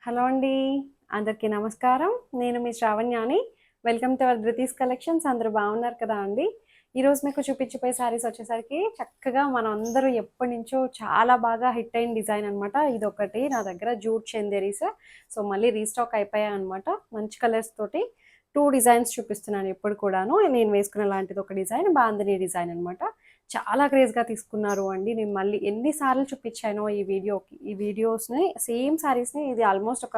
Hello అండి. అందరికీ నమస్కారం. నేను మీ శ్రావణ్యాని. Welcome to our Dhruthi's collections. అందరూ బాగున్నారు కదా అండి. ఈరోజు మీకు చూపించిపోయే శారీస్ వచ్చేసరికి చక్కగా మనం అందరూ ఎప్పటినుంచో చాలా బాగా హిట్ అయిన డిజైన్ అనమాట. ఇదొకటి నా దగ్గర జూట్ చందేరీస్. సో మళ్ళీ రీస్టాక్ అయిపోయాయి అనమాట. మంచి కలర్స్ తోటి 2 డిజైన్స్ చూపిస్తున్నాను ఎప్పుడు కూడాను. నేను వేసుకున్న లాంటిది ఒక డిజైన్, బాందిని డిజైన్ అనమాట. చాలా క్రేజ్గా తీసుకున్నారు అండి. నేను మళ్ళీ ఎన్నిసార్లు చూపించానో ఈ వీడియోస్ని, సేమ్ శారీస్ని. ఇది ఆల్మోస్ట్ ఒక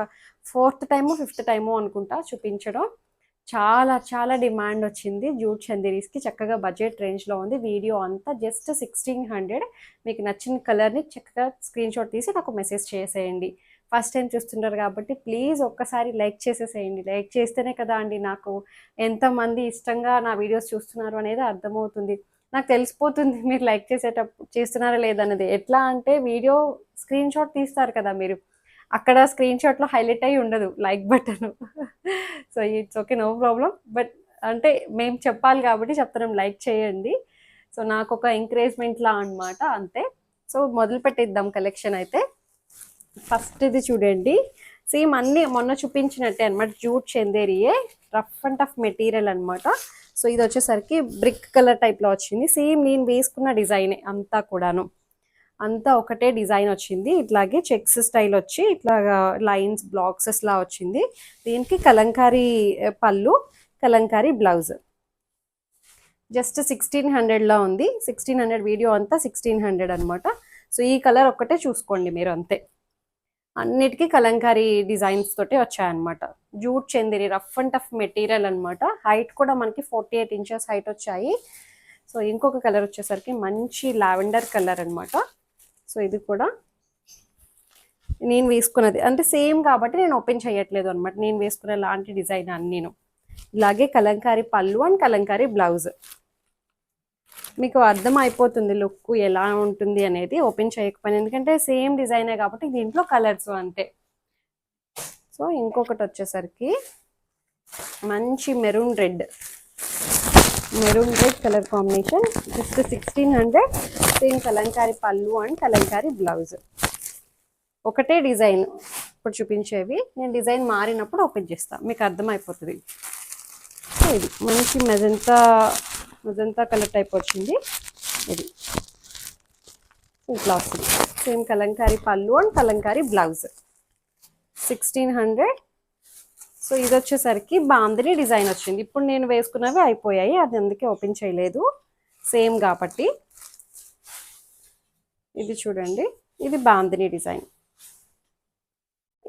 4th టైమో 5th టైమో అనుకుంటా చూపించడం. చాలా చాలా డిమాండ్ వచ్చింది జూట్ చందేరీస్కి. చక్కగా బడ్జెట్ రేంజ్లో ఉంది. వీడియో అంతా జస్ట్ 1600. మీకు నచ్చిన కలర్ని చక్కగా స్క్రీన్ షాట్ తీసి నాకు మెసేజ్ చేసేయండి. ఫస్ట్ టైం చూస్తున్నారు కాబట్టి ప్లీజ్ ఒక్కసారి లైక్ చేసేసేయండి. లైక్ చేస్తేనే కదా అండి నాకు ఎంతమంది ఇష్టంగా నా వీడియోస్ చూస్తున్నారు అనేది అర్థమవుతుంది. నాకు తెలిసిపోతుంది మీరు లైక్ చేస్తున్నారా లేదన్నది. ఎట్లా అంటే వీడియో స్క్రీన్ షాట్ తీస్తారు కదా మీరు, అక్కడ స్క్రీన్ షాట్లో హైలైట్ అయ్యి ఉండదు like button. So it's okay, no problem. But అంటే మేము చెప్పాలి కాబట్టి చెప్తున్నాం, లైక్ చేయండి. సో నాకు ఒక ఎంకరేజ్మెంట్లా అనమాట, అంతే. సో మొదలు పెట్టిద్దాం కలెక్షన్ అయితే. ఫస్ట్ ఇది చూడండి, సేమ్ అన్నీ మొన్న చూపించినట్టే అనమాట. జూట్ చందేరియే, రఫ్ అండ్ టఫ్ మెటీరియల్ అనమాట. సో ఇది వచ్చేసరికి బ్రిక్ కలర్ టైప్లో వచ్చింది. సేమ్ నేను వేసుకున్న డిజైనే అంతా కూడాను. అంతా ఒకటే డిజైన్ వచ్చింది. ఇట్లాగే చెక్స్ స్టైల్ వచ్చి ఇట్లాగా లైన్స్ బ్లాక్సెస్ లా వచ్చింది. దీనికి కలంకారీ పళ్ళు, కలంకారీ బ్లౌజ్. జస్ట్ 1600 ఉంది. 1600 వీడియో అంతా 1600 అనమాట. సో ఈ కలర్ ఒక్కటే చూసుకోండి మీరు, అంతే. అన్నిటికీ కలంకారీ డిజైన్స్ తోటి వచ్చాయన్నమాట. Jute Chanderi rough and tough material అనమాట. హైట్ కూడా మనకి 48 ఇంచెస్ హైట్ వచ్చాయి. సో ఇంకొక కలర్ వచ్చేసరికి మంచి లావెండర్ కలర్ అనమాట. సో ఇది కూడా నేను వేసుకున్నది అంటే సేమ్ కాబట్టి నేను ఓపెన్ చేయట్లేదు అనమాట. నేను వేసుకున్న లాంటి డిజైన్ అన్నీను. ఇలాగే కలంకారీ పళ్ళు అండ్ కలంకారీ బ్లౌజ్. మీకు అర్థం అయిపోతుంది లుక్ ఎలా ఉంటుంది అనేది ఓపెన్ చేయకపోయినా, ఎందుకంటే సేమ్ డిజైనే కాబట్టి దీంట్లో కలర్స్ అంతే. సో ఇంకొకటి వచ్చేసరికి మంచి maroon red colour combination. Just 1600. Same Kalamkari పళ్ళు అండ్ కలంకారీ బ్లౌజ్. ఒకటే డిజైన్ ఇప్పుడు చూపించేవి. నేను డిజైన్ మారినప్పుడు ఓపెన్ చేస్తాను, మీకు అర్థమైపోతుంది. సో ఇది మంచి మెజంతా కలర్ టైప్ వచ్చింది. ఇది ఇట్లా వస్తుంది. సేమ్ కలంకారీ పళ్ళు అండ్ కలంకారీ బ్లౌజ్. 1600. సో ఇది వచ్చేసరికి బాందిని డిజైన్ వచ్చింది. ఇప్పుడు నేను వేసుకున్నవి అయిపోయాయి, అది అందుకే ఓపెన్ చేయలేదు, సేమ్ కాబట్టి. ఇది చూడండి, ఇది బాందిని డిజైన్.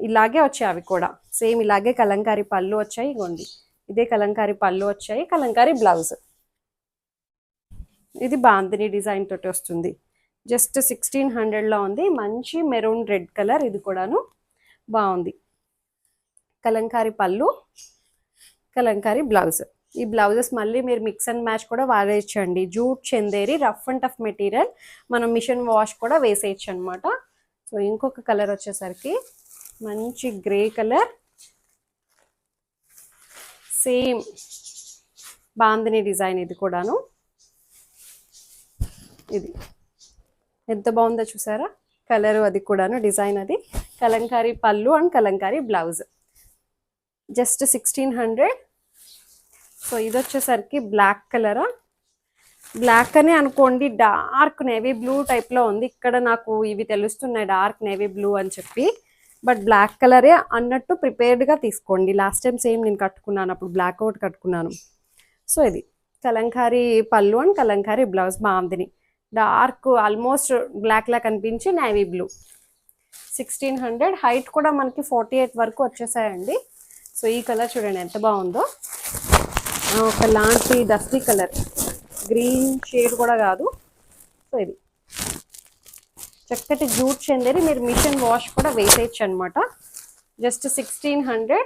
ఇలాగే వచ్చాయి అవి కూడా. సేమ్ ఇలాగే కలంకారీ పళ్ళు వచ్చాయి. ఇగోండి, ఇదే కలంకారీ పళ్ళు వచ్చాయి, కలంకారీ బ్లౌజ్. ఇది బాందిని డిజైన్ తోటి వస్తుంది. జస్ట్ 1600 ఉంది. మంచి మెరూన్ రెడ్ కలర్. ఇది కూడాను బాగుంది. కలంకారీ పళ్ళు, కలంకారీ బ్లౌజ్. ఈ బ్లౌజెస్ మళ్ళీ మీరు మిక్స్ అండ్ మ్యాచ్ కూడా వాడేయచ్చండి. Jute Chanderi rough and tough material, మనం మిషన్ వాష్ కూడా వేసేయచ్చు అనమాట. సో ఇంకొక కలర్ వచ్చేసరికి మంచి grey colour. Same bandhani design. ఇది కూడాను ఇది ఎంత బాగుందో చూసారా కలర్. అది కూడాను డిజైన్. అది కలంకారీ పళ్ళు and Kalamkari blouse. Just 1600. So ఇది వచ్చేసరికి బ్లాక్ కలరా, బ్లాక్ అనే అనుకోండి, డార్క్ నేవీ బ్లూ టైప్లో ఉంది. ఇక్కడ నాకు ఇవి తెలుస్తున్నాయి డార్క్ నేవీ బ్లూ అని చెప్పి, బట్ బ్లాక్ కలరే అన్నట్టు ప్రిపేర్డ్గా తీసుకోండి. లాస్ట్ టైం సేమ్ నేను కట్టుకున్నాను, అప్పుడు బ్లాక్ ఒకటి కట్టుకున్నాను. సో ఇది కలంకారీ పళ్ళు and Kalamkari blouse. Bandhani dark almost black లా కనిపించి నేవీ బ్లూ. 1600. హైట్ కూడా మనకి 48 వరకు వచ్చేసాయండి. సో ఈ కలర్ చూడండి ఎంత బాగుందో. ఒక లాంటి డస్టీ కలర్, గ్రీన్ షేడ్ కూడా కాదు. సో ఇది చక్కటి జూట్ చందేరి. మీరు మిషన్ వాష్ కూడా వేసేయచ్చు అనమాట. జస్ట్ 1600.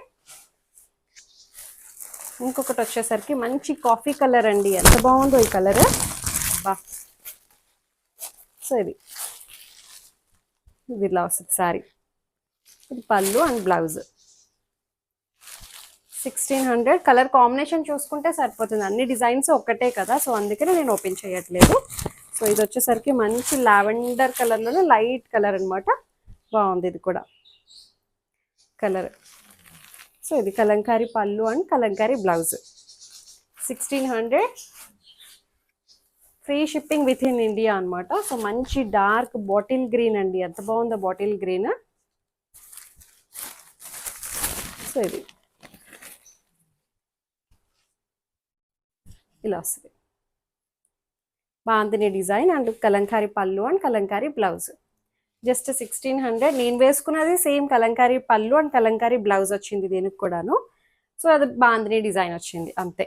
ఇంకొకటి వచ్చేసరికి మంచి కాఫీ కలర్ అండి. ఎంత బాగుందో ఈ కలర్, బా. సో ఇది ఇలా వస్తుంది శారీ. ఇది పళ్ళు అండ్ బ్లౌజ్. 1600. కలర్ కాంబినేషన్ చూసుకుంటే సరిపోతుంది, అన్ని డిజైన్స్ ఒక్కటే కదా, సో అందుకనే నేను ఓపెన్ చేయట్లేదు. సో ఇది వచ్చేసరికి మంచి లావెండర్ కలర్లోనే లైట్ కలర్ అనమాట. బాగుంది ఇది కూడా. కలర్. సో ఇది కలంకారీ పళ్ళు and Kalamkari blouse. 1600, free shipping with in India అనమాట. సో మంచి డార్క్ బాటిల్ గ్రీన్ అండి, ఎంత బాగుందో బాటిల్ గ్రీన్. సో ఇది ఇలా వస్తుంది, బాందిని డిజైన్ అండ్ కలంకారీ పళ్ళు అండ్ కలంకారీ బ్లౌజ్. జస్ట్ 1600. నేను వేసుకున్నది సేమ్ కలంకారీ పళ్ళు అండ్ కలంకారీ బ్లౌజ్ వచ్చింది దీనికి కూడాను. సో అది బాందిని డిజైన్ వచ్చింది అంతే.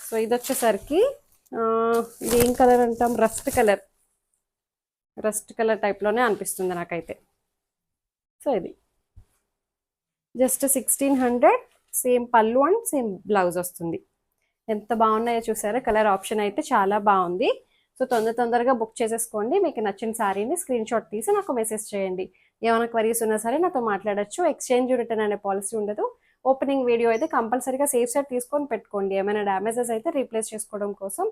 సో ఇది వచ్చేసరికి ఇది ఏం కలర్ అంటాం, రస్ట్ కలర్. రస్ట్ కలర్ టైప్లోనే అనిపిస్తుంది నాకైతే. సో ఇది జస్ట్ 1600, సేమ్ పళ్ళు అండ్ సేమ్ బ్లౌజ్ వస్తుంది. ఎంత బాగున్నాయో చూసారా, కలర్ ఆప్షన్ అయితే చాలా బాగుంది. సో తొందరగా బుక్ చేసేసుకోండి. మీకు నచ్చిన శారీని స్క్రీన్ షాట్ తీసి నాకు మెసేజ్ చేయండి. ఏమైనా క్వరీస్ ఉన్నా సరే నాతో మాట్లాడచ్చు. ఎక్స్చేంజ్ రిటర్న్ అనే పాలసీ ఉండదు. ఓపెనింగ్ వీడియో అయితే కంపల్సరీగా సేఫ్ సైడ్ తీసుకొని పెట్టుకోండి. ఏమైనా డ్యామేజెస్ అయితే రీప్లేస్ చేసుకోవడం కోసం.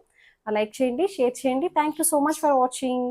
లైక్ చేయండి, షేర్ చేయండి. Thank you so much for watching.